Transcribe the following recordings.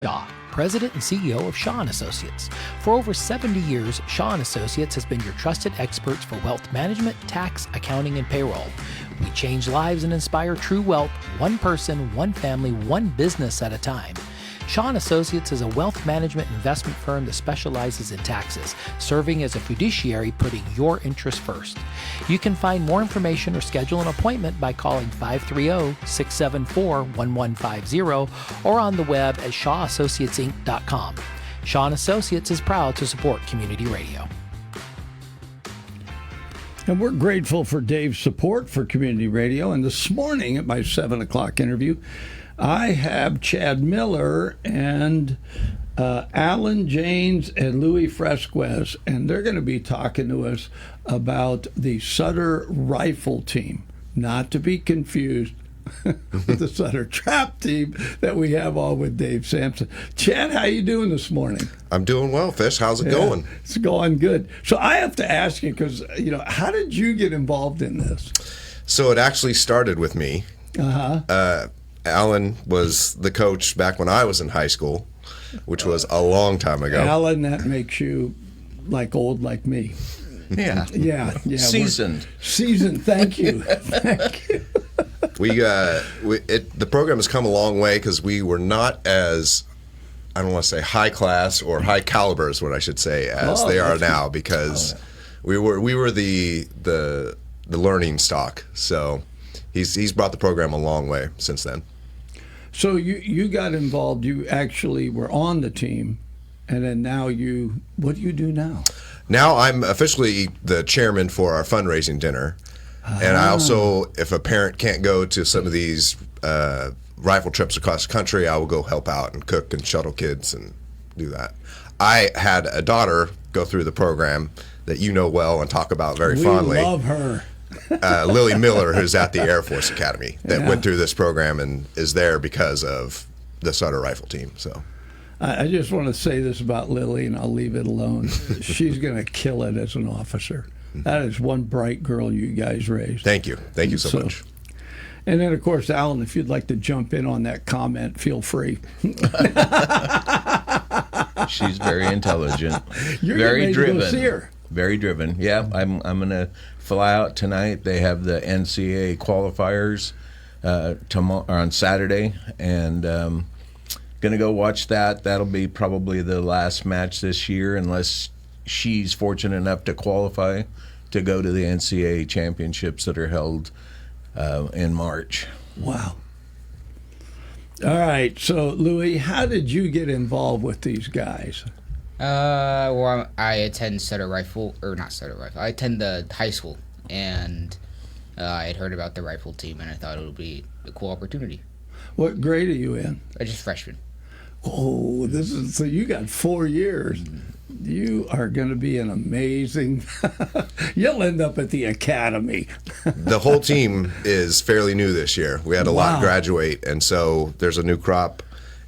Shaw, President and CEO of Shaw & Associates. For over 70 years, Shaw & Associates has been your trusted experts for wealth management, tax, accounting, and payroll. We change lives and inspire true wealth, one person, one family, one business at a time. Shaw & Associates is a wealth management investment firm that specializes in taxes, serving as a fiduciary, putting your interests first. You can find more information or schedule an appointment by calling 530-674-1150 or on the web at shawassociatesinc.com. Shaw & Associates is proud to support community radio. And we're grateful for Dave's support for community radio. And this morning at my 7 o'clock interview, I have Chad Miller and Alan Jaynes and Louie Fresquez, and they're going to be talking to us about the Sutter Rifle Team, not to be confused with the Sutter Trap Team that we have on with Dave Sampson. Chad, how you doing this morning? I'm doing well, Fish. How's it going? It's going good. So I have to ask you, because, how did you get involved in this? So it actually started with me. Alan was the coach back when I was in high school, which was a long time ago. Alan, that makes you old like me. Yeah. Yeah. Seasoned. Seasoned. Thank you. Thank you. The program has come a long way because we were not as, I don't want to say high class or high caliber is what I should say, as they are now, because we were the learning stock. So he's brought the program a long way since then. So you got involved. You actually were on the team, and then now what do you do now? Now I'm officially the chairman for our fundraising dinner. And I also, if a parent can't go to some of these rifle trips across the country, I will go help out and cook and shuttle kids and do that. I had a daughter go through the program that you know well and talk about very fondly. We love her. Lily Miller, who's at the Air Force Academy, that went through this program and is there because of the Sutter Rifle Team. So, I just want to say this about Lily, and I'll leave it alone. She's going to kill it as an officer. That is one bright girl you guys raised. Thank you so much. And then, of course, Alan, if you'd like to jump in on that comment, feel free. She's very intelligent. You're very driven. To go see her. Very driven. Yeah, I'm gonna fly out tonight. They have the NCAA qualifiers tomorrow on Saturday, and gonna go watch that. That'll be probably the last match this year, unless she's fortunate enough to qualify to go to the NCAA championships that are held in March. Wow. All right, so Louie, how did you get involved with these guys? Well, I attend Sutter Rifle, or not Sutter Rifle. I attend the high school, and I had heard about the rifle team, and I thought it would be a cool opportunity. What grade are you in? Just freshman. Oh, so you got 4 years. You are going to be an amazing. You'll end up at the academy. The whole team is fairly new this year. We had a lot graduate, and so there's a new crop,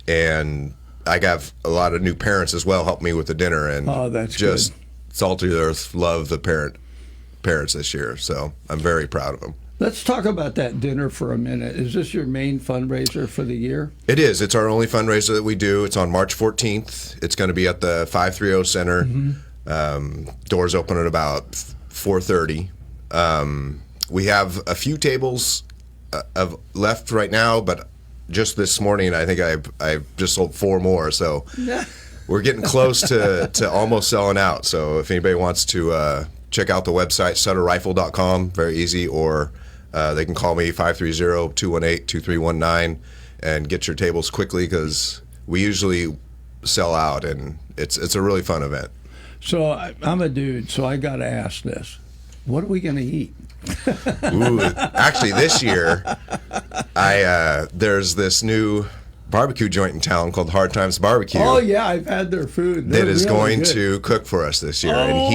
and I got a lot of new parents as well help me with the dinner, and that's just good. Salt of the Earth love the parents this year, so I'm very proud of them. Let's talk about that dinner for a minute. Is this your main fundraiser for the year? It is. It's our only fundraiser that we do. It's on March 14th. It's going to be at the 530 Center. Doors open at about 4:30. We have a few tables left right now, but just this morning, I think I've just sold 4 more. So we're getting close to almost selling out. So if anybody wants to check out the website, sutterrifle.com, very easy, or they can call me 530-218-2319 and get your tables quickly, because we usually sell out, and it's a really fun event. So I'm a dude, so I got to ask this. What are we going to eat? Ooh, actually, this year, there's this new barbecue joint in town called Hard Times Barbecue. Oh, yeah, I've had their food. That is really going to cook for us this year. And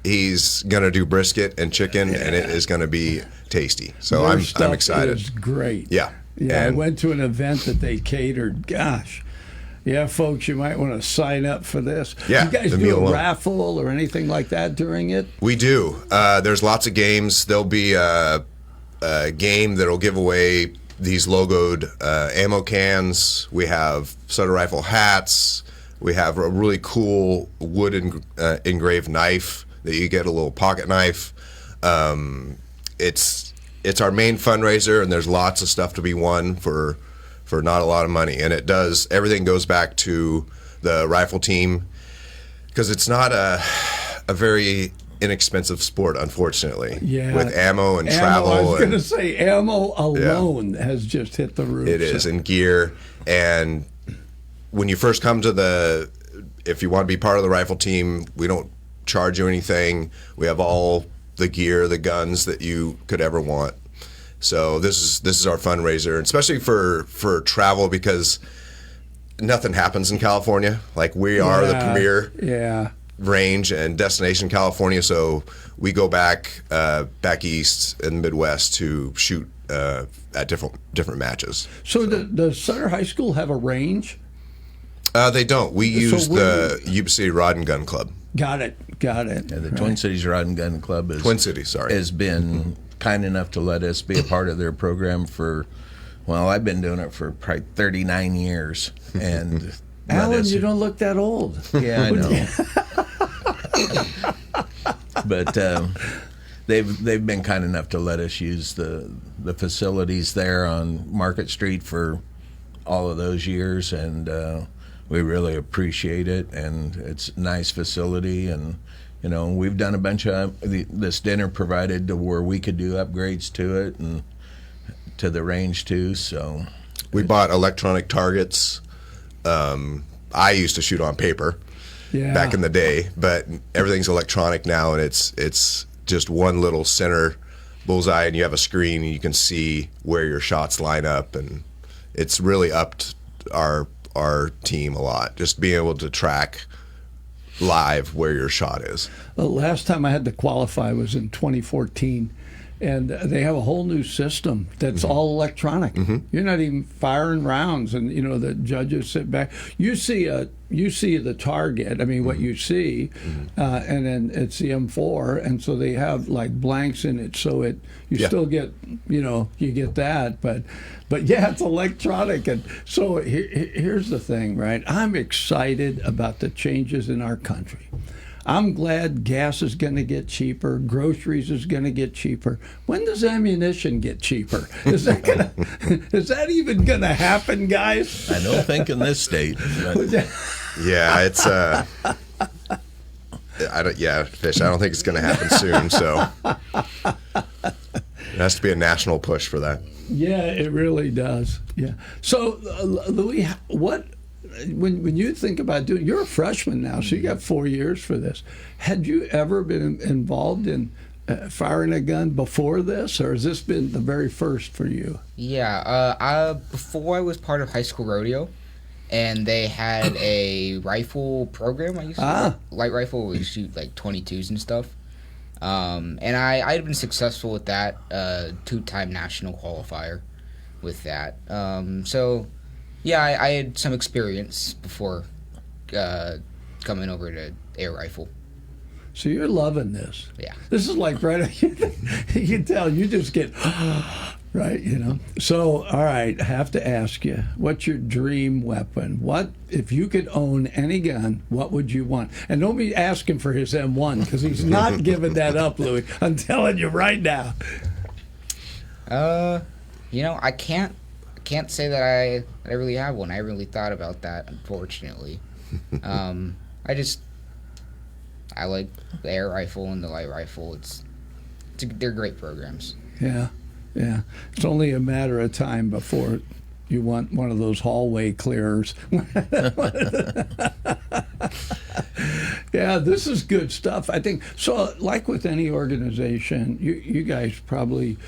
he's going to do brisket and chicken, and it is going to be tasty. So I'm excited. It's great. Yeah. Yeah, I went to an event that they catered. Gosh. Yeah, folks, you might want to sign up for this. Yeah, you guys do a raffle or anything like that during it? We do. There's lots of games. There'll be a game that'll give away these logoed ammo cans. We have Sutter rifle hats. We have a really cool wood engraved knife that you get, a little pocket knife. It's our main fundraiser, and there's lots of stuff to be won for not a lot of money. And everything goes back to the rifle team, because it's not a very inexpensive sport, unfortunately. Yeah. With ammo and travel. I was going to say, ammo alone has just hit the roof. It is, and gear. And when you first come to if you want to be part of the rifle team, we don't charge you anything. We have all the gear, the guns that you could ever want. So this is our fundraiser, and especially for travel, because nothing happens in California. Like, we are the premier range and destination in California, so we go back east in the Midwest to shoot at different matches. So does Sutter High School have a range? They don't. We use the Yuba City Rod and Gun Club. Got it. Yeah, the Twin Cities Rod and Gun Club has been kind enough to let us be a part of their program for, well, I've been doing it for probably 39 years. And Alan, you don't look that old. Yeah, I know. But they've been kind enough to let us use the facilities there on Market Street for all of those years, and we really appreciate it. And it's a nice facility, and we've done a bunch of this dinner provided to where we could do upgrades to it and to the range too. So we bought electronic targets. I used to shoot on paper back in the day, but everything's electronic now, and it's just one little center bullseye, and you have a screen and you can see where your shots line up, and it's really upped our team a lot, just being able to track live where your shot is. The last time I had to qualify was in 2014, and they have a whole new system that's all electronic. You're not even firing rounds, and the judges sit back. You see the target. I mean, what you see, and then it's the M4, and so they have like blanks in it, so you still get you get that, but yeah, it's electronic. And so here's the thing, right? I'm excited about the changes in our country. I'm glad gas is going to get cheaper, groceries is going to get cheaper. When does ammunition get cheaper? Is that even going to happen, guys? I don't think in this state. Yeah, it's Fish. I don't think it's going to happen soon. So it has to be a national push for that. Yeah, it really does. Yeah. So, Louie, when you think about doing, you're a freshman now, so you got 4 years for this. Had you ever been involved in firing a gun before this, or has this been the very first for you? Yeah. Before I was part of high school rodeo, and they had a rifle program. I used to light rifle. We shoot like 22s and stuff. And I'd been successful with that, 2-time national qualifier with that. So, yeah, I had some experience before coming over to air rifle. So you're loving this. Yeah. This is like you can tell you just get right, So, all right, I have to ask you, what's your dream weapon? What if you could own any gun? What would you want? And don't be asking for his M1, because he's not giving that up, Louie. I'm telling you right now. I can't say that I really have one. I really thought about that, unfortunately. I like the air rifle and the light rifle. They're great programs. Yeah. It's only a matter of time before you want one of those hallway clearers. Yeah, this is good stuff. I think so. Like with any organization, you guys probably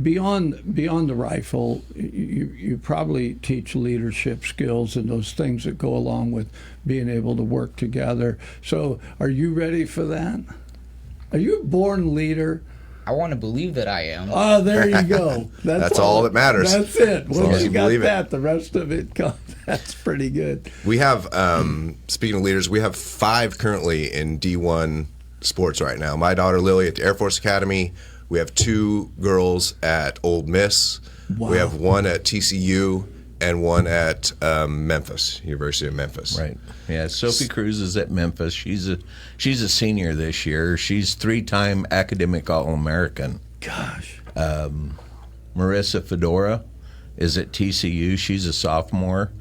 beyond the rifle, you probably teach leadership skills and those things that go along with being able to work together. So, are you ready for that? Are you a born leader? I want to believe that I am. Oh, there you go. That's all that matters. That's it. Once you got that, it. the rest of it comes. That's pretty good. We have, speaking of leaders, we have 5 currently in D1 sports right now. My daughter Lily at the Air Force Academy. We have 2 girls at Ole Miss. Wow. We have one at TCU and one at Memphis, University of Memphis. Right. Yeah. Sophie Cruz is at Memphis. She's a senior this year. She's 3-time academic All-American. Gosh. Marissa Fedora is at TCU. She's a sophomore.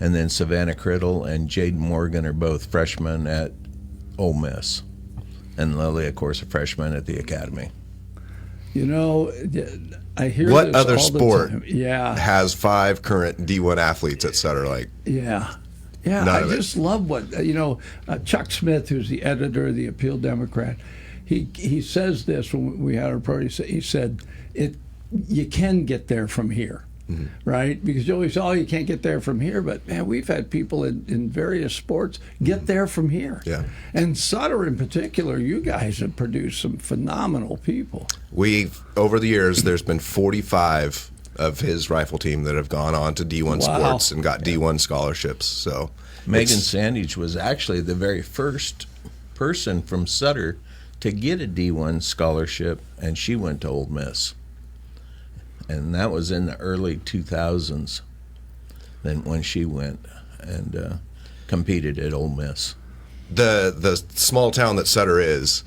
And then Savannah Criddle and Jaden Morgan are both freshmen at Ole Miss. And Lily, of course, a freshman at the academy. You know, I hear What this other all the sport time. Yeah. has 5 current D1 athletes at Sutter? Yeah. Yeah, None I of it. just love what, Chuck Smith, who's the editor of the Appeal Democrat, he says this when we had our program. He said, you can get there from here. Right? Because you always say, oh, you can't get there from here. But, man, we've had people in various sports get there from here. Yeah. And Sutter in particular, you guys have produced some phenomenal people. Over the years, there's been 45 of his rifle team that have gone on to D1 Wow. sports and got D1 scholarships. So Megan Sandage was actually the very first person from Sutter to get a D1 scholarship, and she went to Ole Miss. And that was in the early 2000s then when she went and competed at Ole Miss. the small town that Sutter is,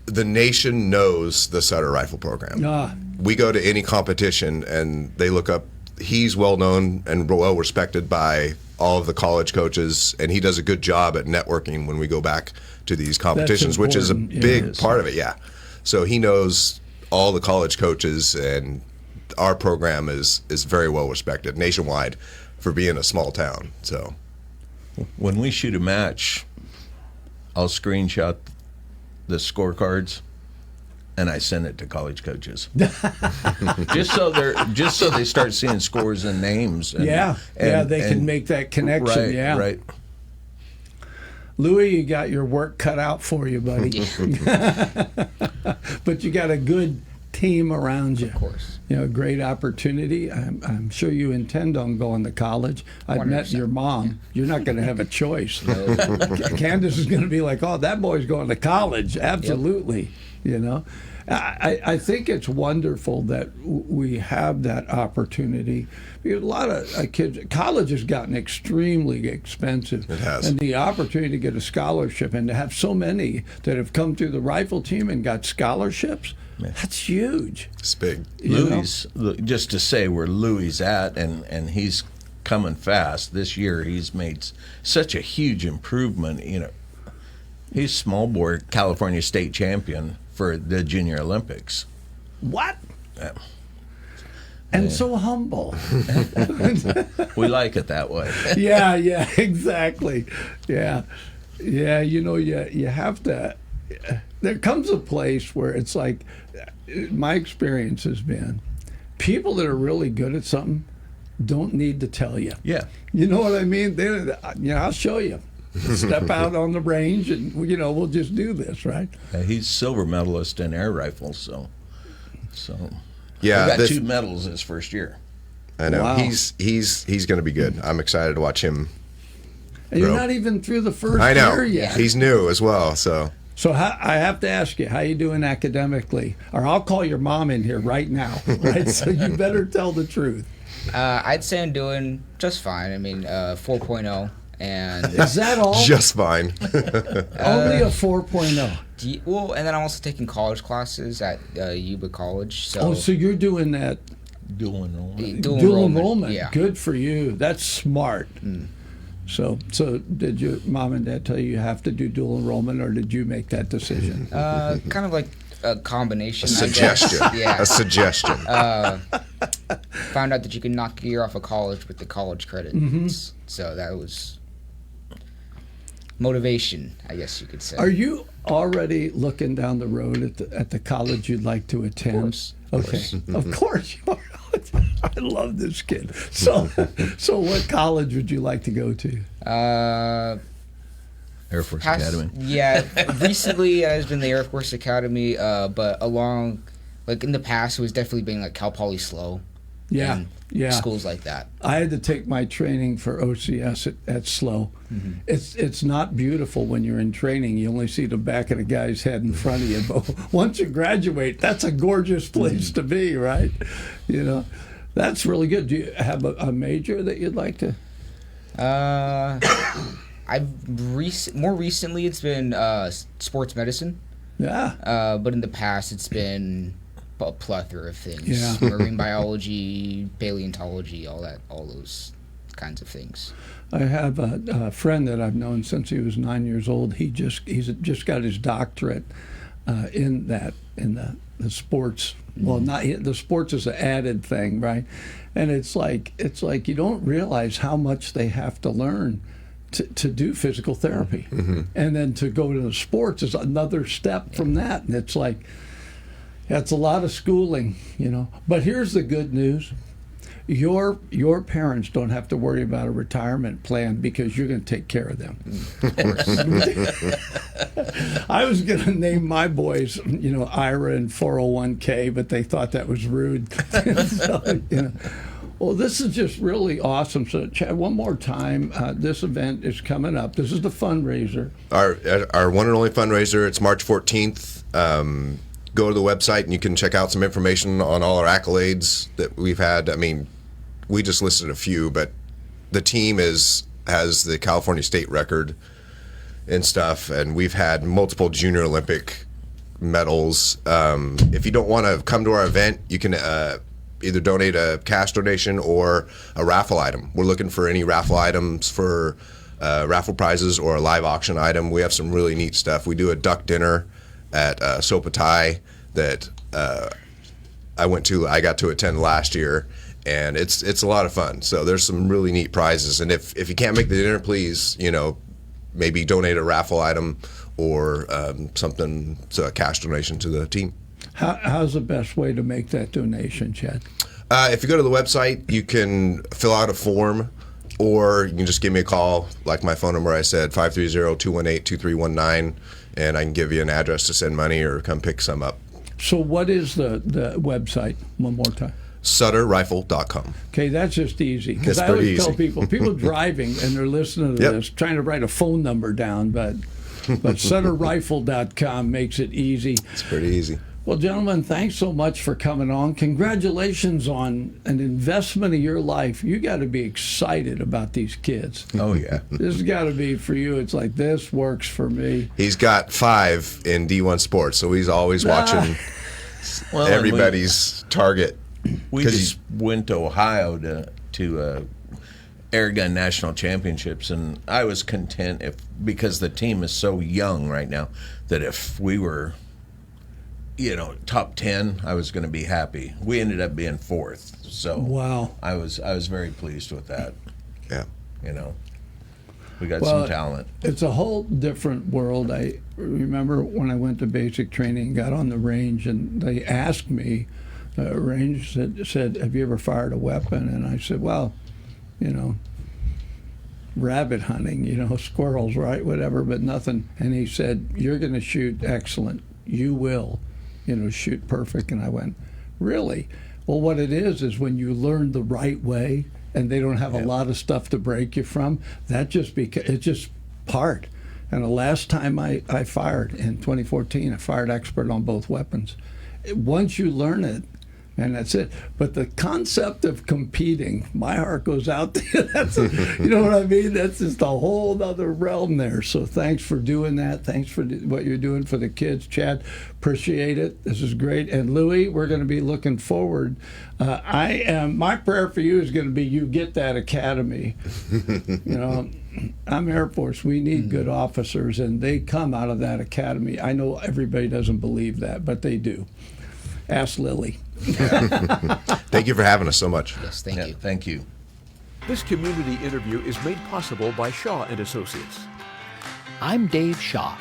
the nation knows the Sutter rifle program. Ah. We go to any competition and they look up. He's well known and well respected by all of the college coaches, and he does a good job at networking when we go back to these competitions, which is a important, big yes. part of it. Yeah, so he knows all the college coaches, and our program is very well respected nationwide for being a small town. So when we shoot a match, I'll screenshot the scorecards and I send it to college coaches, just so they start seeing scores and names. And, they can make that connection. Right, right. Louie, you got your work cut out for you, buddy. But you got a good team around you. Of course. A great opportunity. I'm sure you intend on going to college. I've 100%. met your mom. You're not going to have a choice. Candace is going to be like, oh, that boy's going to college. Absolutely. I think it's wonderful that we have that opportunity. Because a lot of kids, college has gotten extremely expensive. It has. And the opportunity to get a scholarship and to have so many that have come through the rifle team and got scholarships, that's huge. it's big. Just to say where Louie's at, and he's coming fast this year. He's made such a huge improvement. He's small bore California state champion for the Junior Olympics. What? And so humble. We like it that way. Yeah, exactly. Yeah. You have to. There comes a place where it's like, my experience has been, people that are really good at something don't need to tell you. Yeah. You know what I mean? I'll show you. Step out on the range and, we'll just do this, right? He's silver medalist in air rifles, so Yeah, he got 2 medals his first year. I know. Wow. He's going to be good. I'm excited to watch him. And you're Bro. not even through the first I know. year yet. He's new as well, so. So I have to ask you, how you doing academically? Or I'll call your mom in here right now. Right? So you better tell the truth. I'd say I'm doing just fine. I mean, 4.0. And Is that all? Just fine. Only a 4.0. well, and then I'm also taking college classes at Yuba College. So, So you're doing that Dual enrollment. dual enrollment. Yeah. Good for you. That's smart. So did your mom and dad tell you have to do dual enrollment, or did you make that decision? Kind of like a combination. A I guess. suggestion. Yeah. A suggestion. Found out that you can knock a year off of college with the college credit. So that was motivation, I guess you could say. Are you already looking down the road at the college you'd like to attend? Of course. Okay. Of course you are. I love this kid. So what college would you like to go to? Air Force Academy. Yeah, recently has been the Air Force Academy, but in the past it was definitely being like Cal Poly Slow. Yeah, in yeah. schools like that. I had to take my training for OCS at SLO. It's not beautiful when you're in training. You only see the back of the guy's head in front of you. But once you graduate, that's a gorgeous place to be, right? You know, that's really good. Do you have a major that you'd like to? More recently it's been sports medicine. Yeah. But in the past it's been a plethora of things. Yeah. Marine biology, paleontology, all those kinds of things. I have a friend that I've known since he was 9 years old. He's just got his doctorate in the sports. Well, not the sports is an added thing, right? And it's like you don't realize how much they have to learn to do physical therapy, and then to go to the sports is another step from that. And it's like that's a lot of schooling, you know. But here's the good news. Your parents don't have to worry about a retirement plan because you're going to take care of them. Of course. I was going to name my boys, you know, IRA and 401k, but they thought that was rude. So, you know. Well, this is just really awesome. So, Chad, one more time, this event is coming up. This is the fundraiser. Our one and only fundraiser. It's March 14th. Go to the website and you can check out some information on all our accolades that we've had. I mean, we just listed a few, but the team has the California state record and stuff, and we've had multiple Junior Olympic medals. If you don't want to come to our event, you can either donate a cash donation or a raffle item. We're looking for any raffle items for raffle prizes or a live auction item. We have some really neat stuff. We do a duck dinner at Sopatai that I got to attend last year, and it's a lot of fun. So there's some really neat prizes, and if you can't make the dinner, please, you know, maybe donate a raffle item or something, so a cash donation to the team. How's the best way to make that donation, Chad? If you go to the website, you can fill out a form, or you can just give me a call, like my phone number I said, 530-218-2319, and I can give you an address to send money or come pick some up. So what is the website, one more time? SutterRifle.com. Okay, that's just easy. Because It's I always pretty tell easy. people driving and they're listening to Yep. this, trying to write a phone number down, but SutterRifle.com makes it easy. It's pretty easy. Well, gentlemen, thanks so much for coming on. Congratulations on an investment of your life. You got to be excited about these kids. Oh, yeah. This has got to be for you. It's like, this works for me. He's got 5 in D1 sports, so he's always watching Well, everybody's target. We 'Cause just went to Ohio to air gun national championships, and I was content because the team is so young right now that if we were, you know, top 10, I was going to be happy. We ended up being 4th, so Wow. I was very pleased with that. Yeah. You know, we got some talent. It's a whole different world. I remember when I went to basic training, got on the range, and they asked me, range said, have you ever fired a weapon? And I said, well, you know, rabbit hunting, you know, squirrels, right, whatever, but nothing. And he said, you're going to shoot excellent. You will, you know, shoot perfect. And I went, really? Well, what it is when you learn the right way and they don't have a lot of stuff to break you from, that just it's just part. And the last time I fired in 2014, I fired expert on both weapons. Once you learn it, and that's it. But the concept of competing, my heart goes out to you. You know what I mean? That's just a whole other realm there. So thanks for doing that. Thanks for what you're doing for the kids. Chad, appreciate it. This is great. And Louie, we're going to be looking forward. My prayer for you is going to be you get that academy. You know, I'm Air Force. We need good officers, and they come out of that academy. I know everybody doesn't believe that, but they do. Ask Lily. Thank you for having us so much. Yes, thank you. Thank you. This community interview is made possible by Shaw and Associates. I'm Dave Shaw,